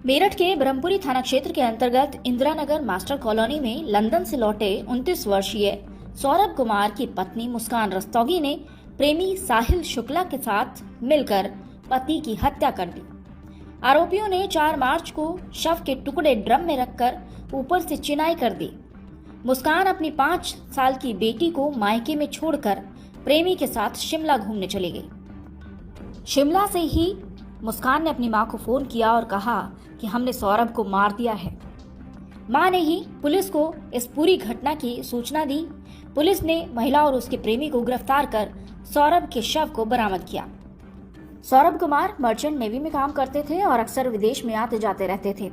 मेरठ के ब्रह्मपुरी थाना क्षेत्र के अंतर्गत इंदिरा नगर मास्टर कॉलोनी में लंदन से लौटे 29 वर्षीय सौरभ कुमार की पत्नी मुस्कान रस्तोगी ने प्रेमी साहिल शुक्ला के साथ मिलकर पति की हत्या कर दी। आरोपियों ने 4 मार्च को शव के टुकड़े ड्रम में रखकर ऊपर से चिनाई कर दी। मुस्कान अपनी 5 साल की बेटी को मायके में छोड़कर प्रेमी के साथ शिमला घूमने चली गई। शिमला से ही मुस्कान ने अपनी मां को फोन किया और कहा कि हमने सौरभ को मार दिया है। मां ने ही पुलिस को इस पूरी घटना की सूचना दी। पुलिस ने महिला और उसके प्रेमी को गिरफ्तार कर सौरभ के शव को बरामद किया। सौरभ कुमार मर्चेंट नेवी में काम करते थे और अक्सर विदेश में आते जाते रहते थे।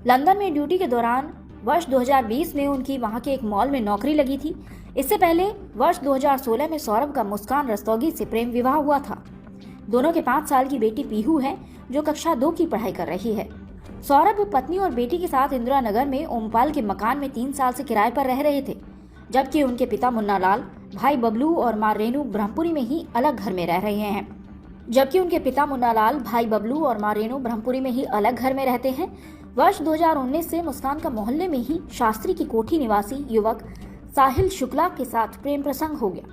लंदन में ड्यूटी के दौरान वर्ष 2020 में उनकी वहां के एक मॉल में नौकरी लगी थी। इससे पहले वर्ष 2016 में सौरभ का मुस्कान रस्तोगी से प्रेम विवाह हुआ था। दोनों के 5 साल की बेटी पीहू है जो कक्षा 2 की पढ़ाई कर रही है। सौरभ पत्नी और बेटी के साथ इंदिरा नगर में ओमपाल के मकान में 3 साल से किराए पर रह रहे थे, जबकि उनके पिता मुन्ना लाल, भाई बबलू और मां रेनू ब्रह्मपुरी में ही अलग घर में रह रहे हैं। वर्ष 2019 से मुस्कान का मोहल्ले में ही शास्त्री की कोठी निवासी युवक साहिल शुक्ला के साथ प्रेम प्रसंग हो गया।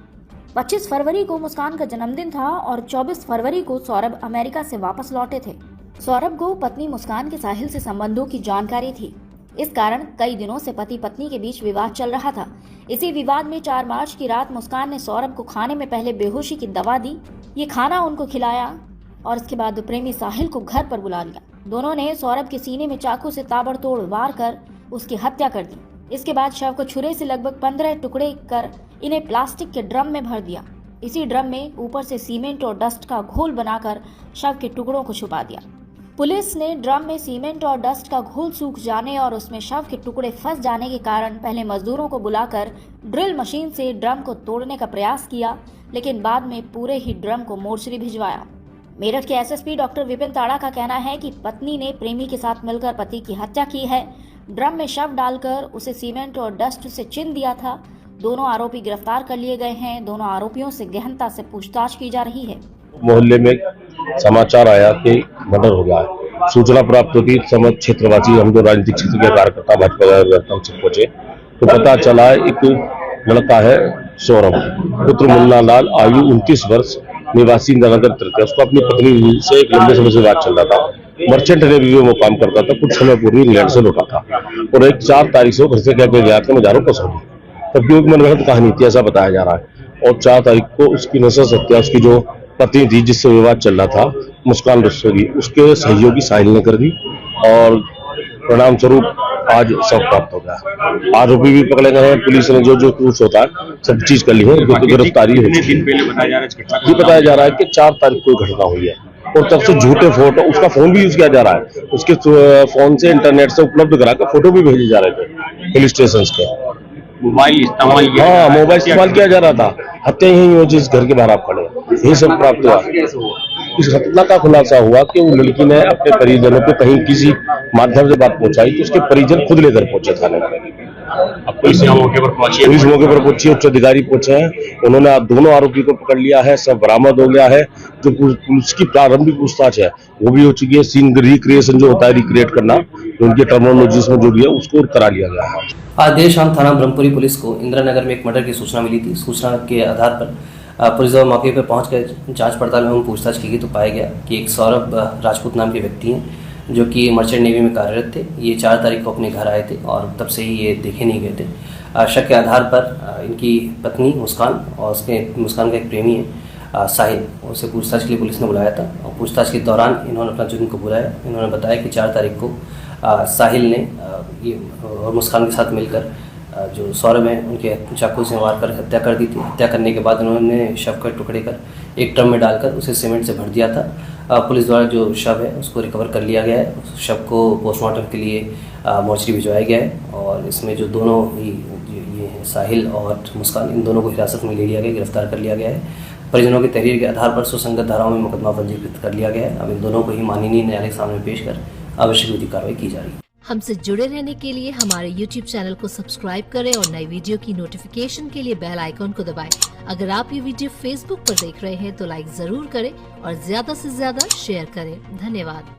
25 फरवरी को मुस्कान का जन्मदिन था और 24 फरवरी को सौरभ अमेरिका से वापस लौटे थे। सौरभ को पत्नी मुस्कान के साहिल से संबंधों की जानकारी थी। इस कारण कई दिनों से पति पत्नी के बीच विवाद चल रहा था। इसी विवाद में 4 मार्च की रात मुस्कान ने सौरभ को खाने में पहले बेहोशी की दवा दी। ये खाना उनको खिलाया और इसके बाद प्रेमी साहिल को घर पर बुला लिया। दोनों ने सौरभ के सीने में चाकू से ताबड़तोड़ वार कर उसकी हत्या कर दी। इसके बाद शव को छुरे से लगभग 15 टुकड़े कर इन्हें प्लास्टिक के ड्रम में भर दिया। इसी ड्रम में ऊपर से सीमेंट और डस्ट का घोल बनाकर शव के टुकड़ों को छुपा दिया। पुलिस ने ड्रम में सीमेंट और डस्ट का घोल सूख जाने और उसमें शव के टुकड़े फंस जाने के कारण पहले मजदूरों को बुलाकर ड्रिल मशीन से ड्रम को तोड़ने का प्रयास किया, लेकिन बाद में पूरे ही ड्रम को मोर्चरी भिजवाया। मेरठ के एसएसपी डॉक्टर विपिन ताड़ा का कहना है कि पत्नी ने प्रेमी के साथ मिलकर पति की हत्या की है। ड्रम में शव डालकर उसे सीमेंट और डस्ट से चिन दिया था। दोनों आरोपी गिरफ्तार कर लिए गए हैं। दोनों आरोपियों से गहनता से पूछताछ की जा रही है। मोहल्ले में समाचार आया कि मर्डर हो गया है। सूचना प्राप्त होती समझ क्षेत्रवासी, हम जो राजनीतिक क्षेत्र के कार्यकर्ता भाजपा कार्यकर्ता पहुंचे तो पता चला एक लड़का है सौरभ, पुत्र मुन्ना लाल, आयु 29 वर्ष, निवासी नगर तृतीय। उसको अपनी पत्नी से एक लंबे समय से बात चल रहा था। मर्चेंट नेवी में वो काम करता था। कुछ समय पूर्व इंग्लैंड से लौटा था और एक 4 तारीख से घर से क्या गया था, मैं जा रहा हूँ कसौली। तब भी एक मनगढ़ंत कहानी थी, ऐसा बताया जा रहा है। और 4 तारीख को उसकी नसर हत्या उसकी जो पत्नी थी जिससे विवाद चल रहा था, मुस्कान रस्तोगी, उसके सहयोगी साहिल ने कर दी और परिणाम स्वरूप आज सब प्राप्त हो गया। आरोपी भी पकड़े गए हैं। पुलिस ने जो कुछ होता है सब चीज कर ली है। गिरफ्तारी हो चुकी है। ये बताया जा रहा है कि 4 तारीख को घटना हुई है और तब से झूठे फोटो, उसका फोन भी यूज किया जा रहा है। उसके फोन से इंटरनेट से उपलब्ध करा कर फोटो भी भेजे जा रहे थे पुलिस स्टेशन के। मोबाइल इस्तेमाल किया जा रहा था। हत्या यही हो जिस घर के बाहर आप खड़े, यही सब प्राप्त हुआ। इस घटना का खुलासा हुआ कि वो लड़की ने अपने परिजनों को कहीं किसी माध्यम से बात पहुंचाई तो उसके परिजन खुद लेकर पहुंचे थाने में। पुलिस मौके पर पहुंची, उच्च अधिकारी पहुंचे हैं। उन्होंने दोनों आरोपी को पकड़ लिया है। सब बरामद हो गया है। जो पुलिस की प्रारंभिक पूछताछ है वो भी हो चुकी है। सीन रिक्रिएशन जो होता है, रिक्रिएट करना, उनके टर्मिनोलॉजी में जो भी है उसको करा लिया गया है। आज देर शाम थाना ब्रह्मपुरी पुलिस को इंदिरा नगर में एक मर्डर की सूचना मिली थी। सूचना के आधार पर पुलिस दल मौके पर पहुंचकर जांच पड़ताल एवं पूछताछ की गई तो पाया गया कि एक सौरभ राजपूत नाम के व्यक्ति हैं जो कि मर्चेंट नेवी में कार्यरत थे। ये 4 तारीख को अपने घर आए थे और तब से ही ये देखे नहीं गए थे। शक के आधार पर इनकी पत्नी मुस्कान और मुस्कान का एक प्रेमी है साहिल, उसे पूछताछ के लिए पुलिस ने बुलाया था और पूछताछ के दौरान इन्होंने अपना जुर्म को बुलाया। इन्होंने बताया कि 4 तारीख को साहिल ने ये और मुस्कान के साथ मिलकर जो सौरभ है उनके चाकू से मार कर हत्या कर दी थी। हत्या करने के बाद उन्होंने शव के टुकड़े कर एक ड्रम में डालकर उसे सीमेंट से भर दिया था। पुलिस द्वारा जो शव है उसको रिकवर कर लिया गया है। उस शव को पोस्टमार्टम के लिए मोर्चरी भिजवाया गया है और इसमें जो दोनों ही ये हैं साहिल और मुस्कान, इन दोनों को हिरासत में ले लिया गया, गिरफ्तार कर लिया गया है। परिजनों की तहरीर के आधार पर सुसंगत धाराओं में मुकदमा पंजीकृत कर लिया गया है। अब इन दोनों को ही माननीय न्यायालय के सामने पेश कर आवश्यक विधिक कार्रवाई की जा रही है। हमसे जुड़े रहने के लिए हमारे YouTube चैनल को सब्सक्राइब करें और नई वीडियो की नोटिफिकेशन के लिए बेल आइकॉन को दबाएं। अगर आप ये वीडियो Facebook पर देख रहे हैं तो लाइक जरूर करें और ज्यादा से ज्यादा शेयर करें। धन्यवाद।